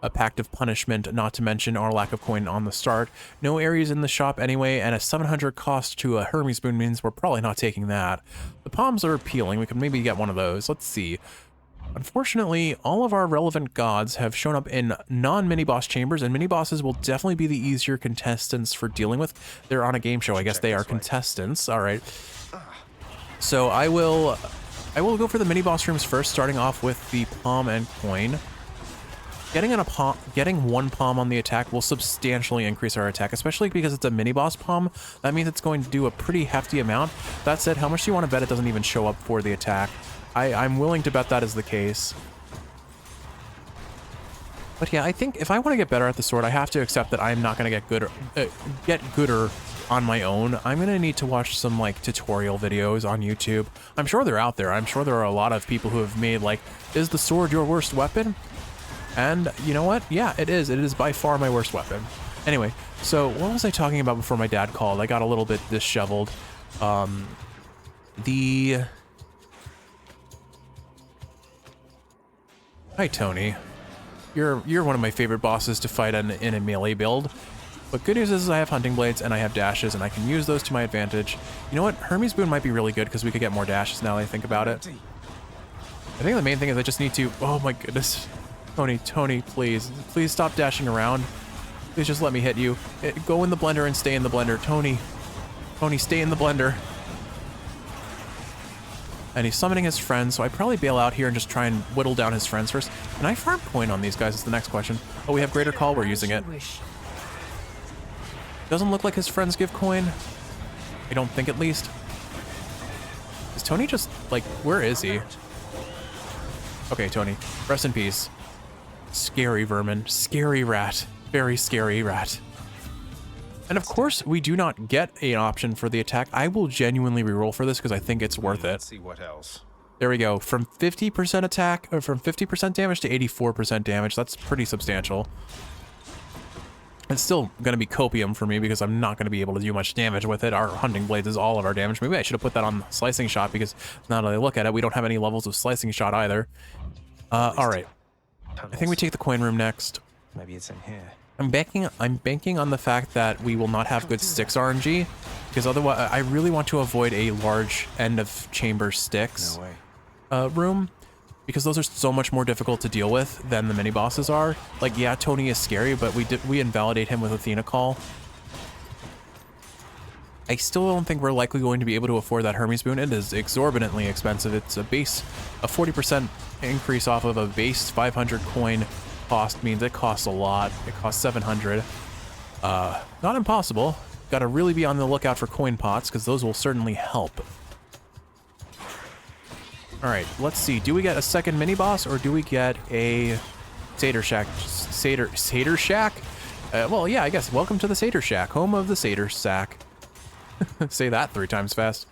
a pact of punishment, not to mention our lack of coin on the start. No areas in the shop anyway, and a 700 cost to a Hermes boon means we're probably not taking that. The palms are appealing. We could maybe get one of those. Let's see. Unfortunately, all of our relevant gods have shown up in non-mini boss chambers, and mini bosses will definitely be the easier contestants for dealing with. They're on a game show. I guess they are contestants. All right. So I will go for the mini boss rooms first, starting off with the palm and coin. Getting 1 palm on the attack will substantially increase our attack, especially because it's a mini boss palm. That means it's going to do a pretty hefty amount. That said, how much do you want to bet it doesn't even show up for the attack? I'm willing to bet that is the case. But yeah, I think if I want to get better at the sword, I have to accept that I'm not going to get gooder on my own. I'm going to need to watch some like tutorial videos on YouTube. I'm sure they're out there. I'm sure there are a lot of people who have made like, is the sword your worst weapon? And you know what? Yeah, it is. It is by far my worst weapon. Anyway, so what was I talking about before my dad called? I got a little bit disheveled. Hi, Tony. You're one of my favorite bosses to fight in a melee build. But good news is I have hunting blades and I have dashes and I can use those to my advantage. You know what? Hermes boon might be really good because we could get more dashes now that I think about it. I think the main thing is I just need to... Oh my goodness. Tony, please stop dashing around. Please just let me hit you. Go in the blender and stay in the blender. Tony, stay in the blender. And he's summoning his friends, so I'd probably bail out here and just try and whittle down his friends first. Can I farm coin on these guys is the next question. Oh, we have Greater Call, we're using it. Doesn't look like his friends give coin. I don't think, at least. Is Tony just, like, where is he? Okay, Tony, rest in peace. Scary vermin, scary rat, very scary rat. And of course, we do not get an option for the attack. I will genuinely reroll for this because I think it's worth it. Let's see what else. There we go. From 50% attack, or from 50% damage to 84% damage. That's pretty substantial. It's still going to be copium for me because I'm not going to be able to do much damage with it. Our hunting blades is all of our damage. Maybe I should have put that on slicing shot because now that I look at it, we don't have any levels of slicing shot either. All right. I think we take the coin room next. Maybe it's in here. I'm banking on the fact that we will not have good sticks RNG, because otherwise I really want to avoid a large end of chamber sticks room, because those are so much more difficult to deal with than the mini bosses are. Like, yeah, Tony is scary, but we invalidate him with Athena Call. I still don't think we're likely going to be able to afford that Hermes Boon. It is exorbitantly expensive. It's a 40% increase off of a base 500 coin cost means it costs a lot. It costs 700. Not impossible. Got to really be on the lookout for coin pots, because those will certainly help. All right, let's see. Do we get a second mini boss, or do we get a Satyr Shack? Satyr Shack? Well, yeah, I guess. Welcome to the Satyr Shack, home of the Satyr Sack. Say that 3 times fast.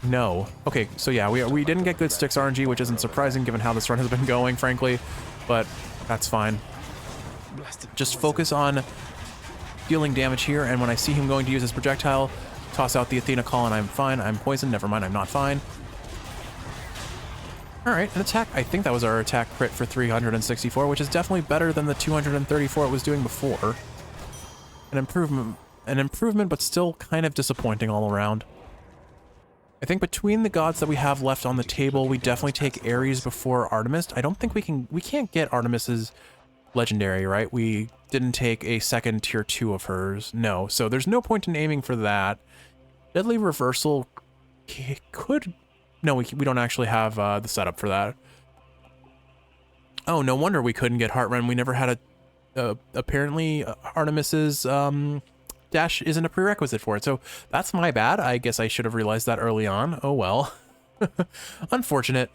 No. Okay, so yeah, we didn't get good sticks RNG, which isn't surprising given how this run has been going, frankly. But that's fine. Just focus on dealing damage here, and when I see him going to use his projectile, toss out the Athena Call, and I'm fine. I'm poisoned. Never mind, I'm not fine. Alright, an attack. I think that was our attack crit for 364, which is definitely better than the 234 it was doing before. An improvement, but still kind of disappointing all around. I think between the gods that we have left on the table, we definitely take Ares before Artemis. I don't think we can't get Artemis's legendary, right? We didn't take a second tier 2 of hers. No, so there's no point in aiming for that. Deadly Reversal could... No, we don't actually have the setup for that. Oh, no wonder we couldn't get Heartrun. We never had a... apparently, Artemis's dash isn't a prerequisite for it, so that's my bad. I guess I should have realized that early on. Oh well. Unfortunate.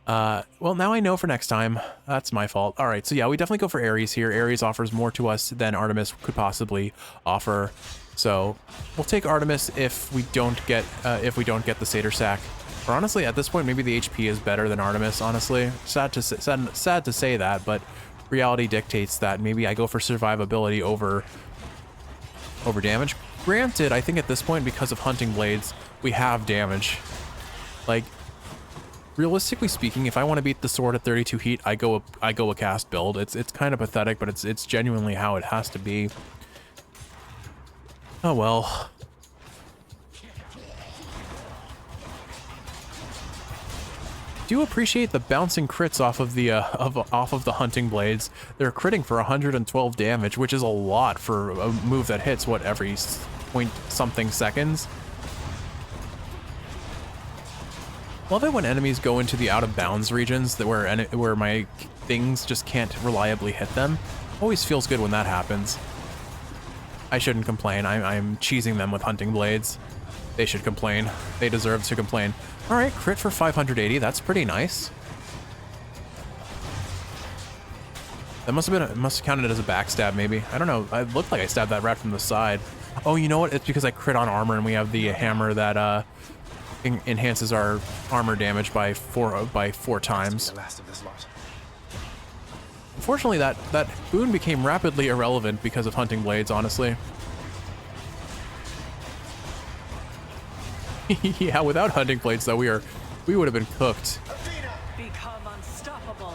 Well, now I know for next time. That's my fault. All right, so yeah, we definitely go for Ares here. Ares offers more to us than Artemis could possibly offer, so we'll take Artemis if we don't get the Satyr Sack. Or honestly, at this point, maybe the HP is better than Artemis. Honestly, sad to say that, but reality dictates that maybe I go for survivability over damage. Granted, I think at this point, because of Hunting Blades, we have damage. Like, realistically speaking, if I want to beat the sword at 32 heat, I go a cast build. It's kind of pathetic, but it's genuinely how it has to be. Oh well. Do appreciate the bouncing crits off of the Hunting Blades. They're critting for 112 damage, which is a lot for a move that hits what, every point something seconds. Love it when enemies go into the out of bounds regions where my things just can't reliably hit them. Always feels good when that happens. I shouldn't complain. I'm cheesing them with Hunting Blades. They should complain. They deserve to complain. All right, crit for 580. That's pretty nice. That must have counted as a backstab, maybe. I don't know. It looked like I stabbed that right from the side. Oh, you know what? It's because I crit on armor, and we have the hammer that enhances our armor damage by four times. Unfortunately, that boon became rapidly irrelevant because of Hunting Blades, honestly. Yeah, without Hunting Blades, though, we would have been cooked. Become unstoppable.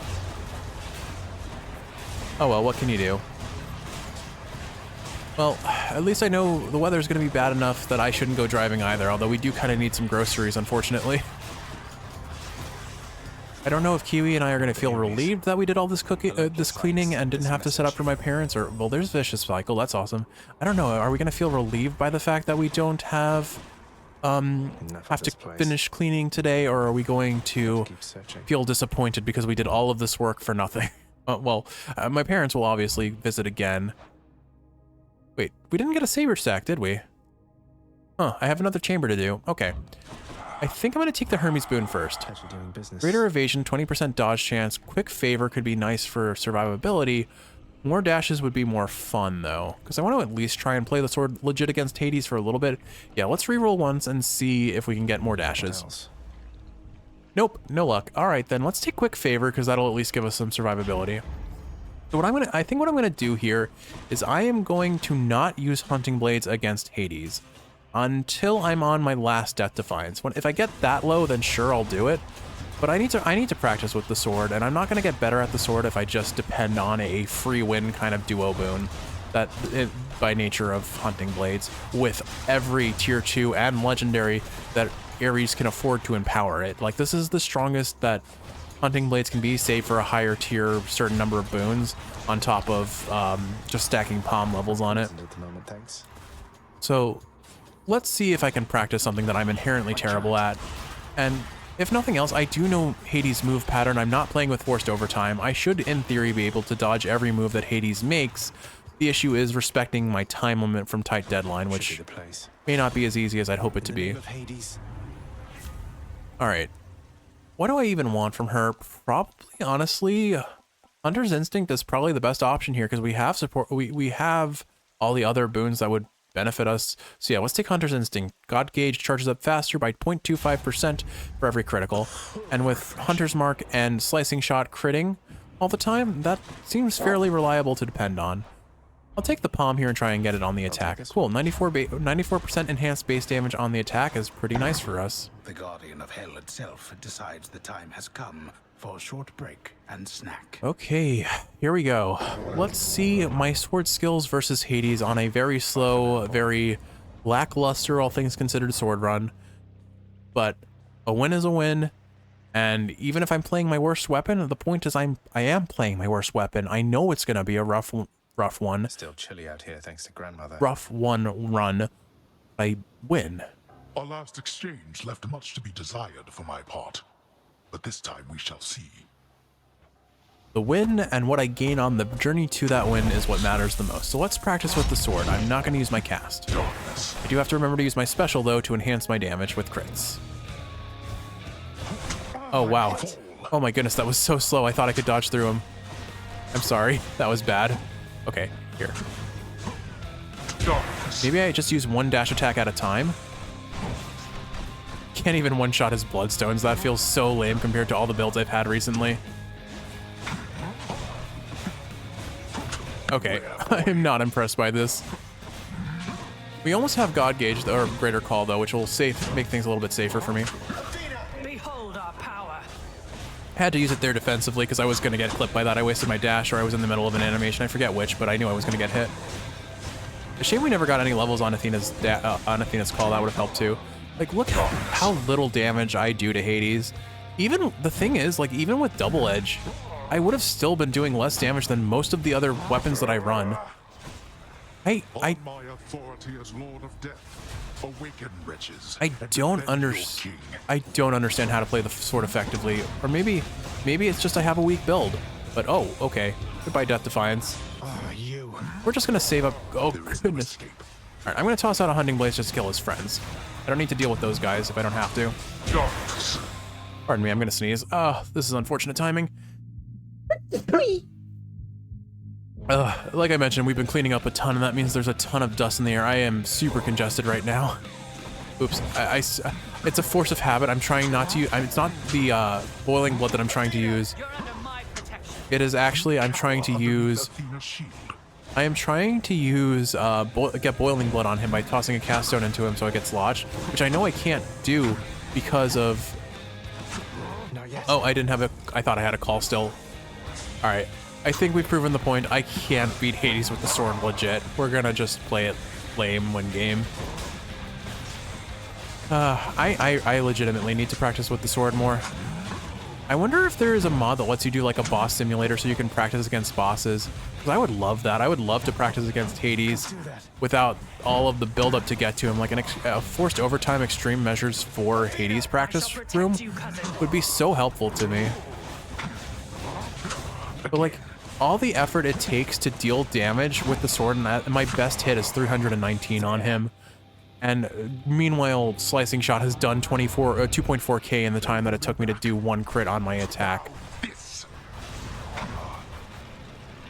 Oh well, what can you do? Well, at least I know the weather's going to be bad enough that I shouldn't go driving either, although we do kind of need some groceries, unfortunately. I don't know if Kiwi and I are going to feel relieved that we did all this cleaning and didn't have to set up for my parents, or, well, there's Vicious Cycle, that's awesome. I don't know, are we going to feel relieved by the fact that we don't have to finish cleaning today, or are we going to feel disappointed because we did all of this work for nothing? Well, my parents will obviously visit again. Wait, we didn't get a Saber Sack, did we? Huh, I have another chamber to do. Okay. I think I'm going to take the Hermes Boon first. Greater evasion, 20% dodge chance. Quick favor could be nice for survivability. More dashes would be more fun, though, because I want to at least try and play the sword legit against Hades for a little bit. Yeah, let's reroll once and see if we can get more dashes. Nope, no luck. All right, then let's take quick favor, because that'll at least give us some survivability. So I think what I'm gonna do here is I am going to not use Hunting Blades against Hades until I'm on my last Death Defiance. If I get that low, then sure, I'll do it. But I need to practice with the sword, and I'm not going to get better at the sword if I just depend on a free win kind of duo boon by nature of hunting blades with every tier 2 and legendary that Ares can afford to empower it. Like, this is the strongest that hunting blades can be, save for a higher tier certain number of boons on top of just stacking palm levels on it. At the moment, thanks. So let's see if I can practice something that I'm inherently terrible at. And if nothing else, I do know Hades' move pattern. I'm not playing with forced overtime. I should, in theory, be able to dodge every move that Hades makes. The issue is respecting my time limit from tight deadline, which may not be as easy as I'd hope it to be. Alright. What do I even want from her? Probably, honestly, Hunter's Instinct is probably the best option here because we have support. We have all the other boons that would benefit us. So yeah, let's take Hunter's Instinct. God Gauge charges up faster by 0.25% for every critical. And with Hunter's Mark and Slicing Shot critting all the time, that seems fairly reliable to depend on. I'll take the palm here and try and get it on the attack. Cool, 94% enhanced base damage on the attack is pretty nice for us. The Guardian of Hell itself decides the time has come for a short break and snack. Okay, here we go. Let's see my sword skills versus Hades on a very slow, very lackluster, all things considered, sword run. But a win is a win, and even if I'm playing my worst weapon, the point is I am playing my worst weapon. I know it's gonna be a rough one. Still chilly out here, thanks to grandmother. Rough one run. I win. Our last exchange left much to be desired for my part, but this time we shall see. The win and what I gain on the journey to that win is what matters the most. So let's practice with the sword. I'm not going to use my cast. I do have to remember to use my special, though, to enhance my damage with crits. Oh, wow. Oh my goodness, that was so slow. I thought I could dodge through him. I'm sorry. That was bad. Okay, here. Maybe I just use one dash attack at a time. Can't even one-shot his Bloodstones. That feels so lame compared to all the builds I've had recently. Okay, I'm not impressed by this. We almost have God Gauge, or Greater Call, though, which will make things a little bit safer for me. Behold our power. Had to use it there defensively because I was going to get clipped by that. I wasted my dash, or I was in the middle of an animation. I forget which, but I knew I was going to get hit. A shame we never got any levels on Athena's Call. That would have helped too. Like, look how little damage I do to Hades. Even, the thing is, like, even with Double Edge, I would have still been doing less damage than most of the other weapons that I run. My authority as Lord of Death, awaken wretches. I don't understand how to play the sword effectively. Or maybe it's just I have a weak build. But oh, okay. Goodbye, Death Defiance. We're just gonna save up. Oh goodness. Alright, I'm gonna toss out a Hunting Blaze just to kill his friends. I don't need to deal with those guys if I don't have to. Pardon me, I'm gonna sneeze. Oh, this is unfortunate timing. Like I mentioned, we've been cleaning up a ton, and that means there's a ton of dust in the air. I am super congested right now. Oops. It's a force of habit. I'm trying not to use... It's not the boiling blood that I'm trying to use. It is actually... I'm trying to use... I am trying to use... get boiling blood on him by tossing a cast stone into him so it gets lodged, which I know I can't do because of... Oh, I didn't have a... I thought I had a call still. Alright. I think we've proven the point. I can't beat Hades with the sword legit. We're gonna just play it lame one game. I legitimately need to practice with the sword more. I wonder if there is a mod that lets you do like a boss simulator so you can practice against bosses. Because I would love that. I would love to practice against Hades without all of the build-up to get to him. Like a forced overtime extreme measures for Hades practice room would be so helpful to me. But like, all the effort it takes to deal damage with the sword, and my best hit is 319 on him. And meanwhile, Slicing Shot has done 2.4k in the time that it took me to do one crit on my attack.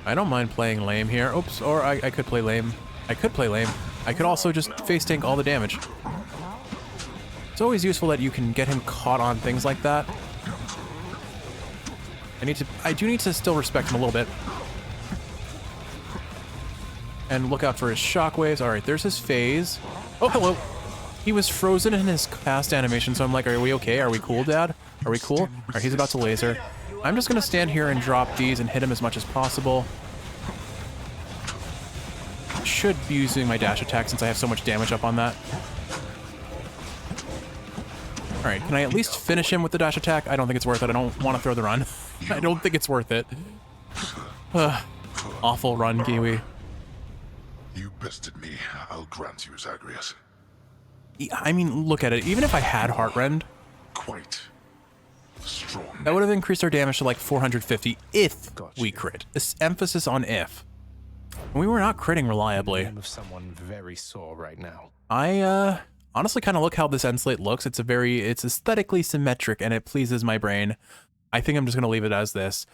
I don't mind playing lame here. Oops, or I could play lame. I could play lame. I could also just face tank all the damage. It's always useful that you can get him caught on things like that. I do need to still respect him a little bit. And look out for his shockwaves. Alright, there's his phase. Oh, hello. He was frozen in his cast animation, so I'm like, are we okay? Are we cool, Dad? Are we cool? All right, he's about to laser. I'm just gonna stand here and drop these and hit him as much as possible. Should be using my dash attack since I have so much damage up on that. All right, can I at least finish him with the dash attack? I don't think it's worth it. I don't want to throw the run. I don't think it's worth it. Awful run, Kiwi. You bested me. I'll grant you, Zagreus. I mean, look at it. Even if I had Heartrend, Quite strong. that would have increased our damage to like 450 if we crit. This emphasis on if. We were not critting reliably. I'm of someone very sore right now. I honestly kind of look how this end slate looks. It's aesthetically symmetric and it pleases my brain. I think I'm just gonna leave it as this.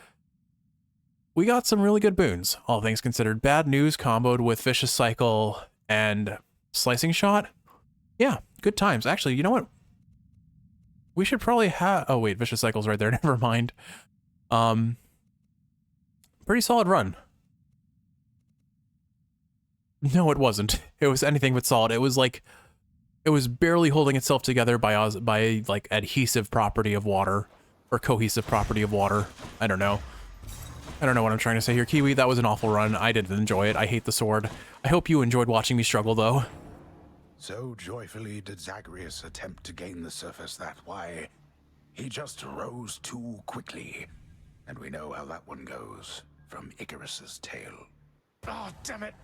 We got some really good boons, all things considered. Bad News comboed with Vicious Cycle and Slicing Shot. Yeah, good times. Actually, you know what? We should probably have... Oh, wait, Vicious Cycle's right there. Never mind. Pretty solid run. No, it wasn't. It was anything but solid. It was like... It was barely holding itself together by like, adhesive property of water. Or cohesive property of water. I don't know. I don't know what I'm trying to say here. Kiwi, that was an awful run. I didn't enjoy it. I hate the sword. I hope you enjoyed watching me struggle, though. So joyfully did Zagreus attempt to gain the surface that why he just rose too quickly. And we know how that one goes from Icarus's tale. Oh, damn it!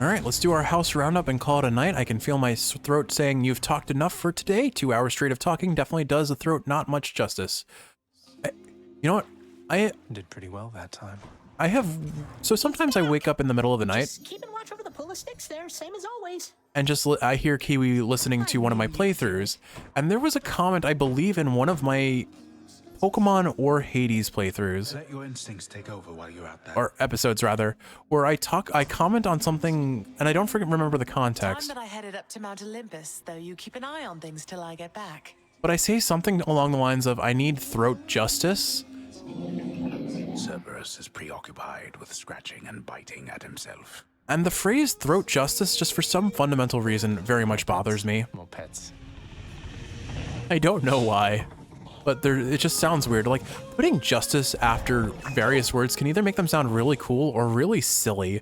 All right, let's do our house roundup and call it a night. I can feel my throat saying you've talked enough for today. 2 hours straight of talking definitely does the throat not much justice. You know what? I did pretty well that time. I have... So sometimes I wake up in the middle of the night. Just keep and watch over the pool of sticks there, same as always. And just I hear Kiwi listening to one of my playthroughs. And there was a comment, I believe, in one of my Pokemon or Hades playthroughs. Let your instincts take over while you're out there. Or episodes, rather. Where I comment on something, and I don't remember the context. Time that I headed up to Mount Olympus, though you keep an eye on things till I get back. But I say something along the lines of, I need throat justice. Cerberus is preoccupied with scratching and biting at himself. And the phrase throat justice, just for some fundamental reason, very much bothers me. More pets. I don't know why, but it just sounds weird. Like, putting justice after various words can either make them sound really cool or really silly.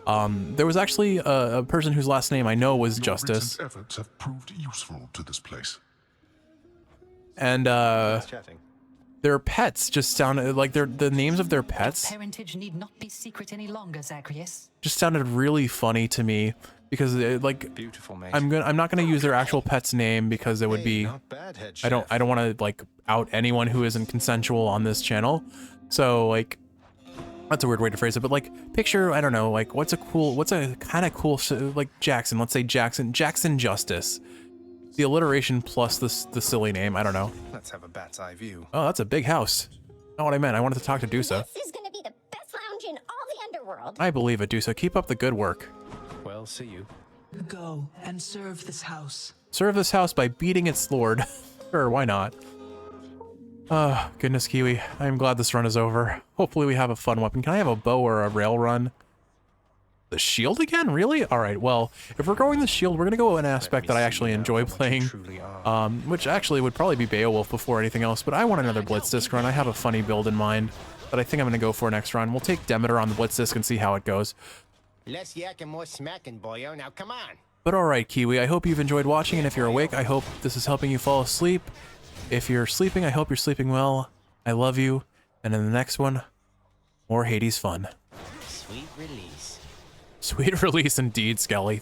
There was actually a person whose last name I know was Justice. Efforts have proved useful to this place. And, their pets just sounded like the names of their pets Parentage need not be secret any longer, Zagreus. just sounded really funny to me because like beautiful, mate. I'm not gonna use their actual pet's name because it would be not bad, head I don't want to like out anyone who isn't consensual on this channel. So like that's a weird way to phrase it, but like picture, I don't know, like what's a kind of cool like Jackson, let's say Jackson Justice. The alliteration plus the silly name, I don't know. Let's have a bat's eye view. Oh, that's a big house. Not what I meant. I wanted to talk to Dusa. This is gonna be the best lounge in all the underworld. I believe it, Dusa. Keep up the good work. Well, see you. Go and serve this house. Serve this house by beating its lord. Sure, why not? Oh, goodness, Kiwi. I'm glad this run is over. Hopefully we have a fun weapon. Can I have a bow or a rail run? The shield again? Really? All right, well, if we're going the shield, we're going to go an aspect that I actually enjoy playing, which actually would probably be Beowulf before anything else, but I want another Blitz Disc run. I have a funny build in mind that I think I'm going to go for next run. We'll take Demeter on the Blitz Disc and see how it goes. Less yak and more smacking, boyo. Now, come on. But all right, Kiwi, I hope you've enjoyed watching, and if you're awake, I hope this is helping you fall asleep. If you're sleeping, I hope you're sleeping well. I love you, and in the next one, more Hades fun. Sweet release. Sweet release indeed, Skelly.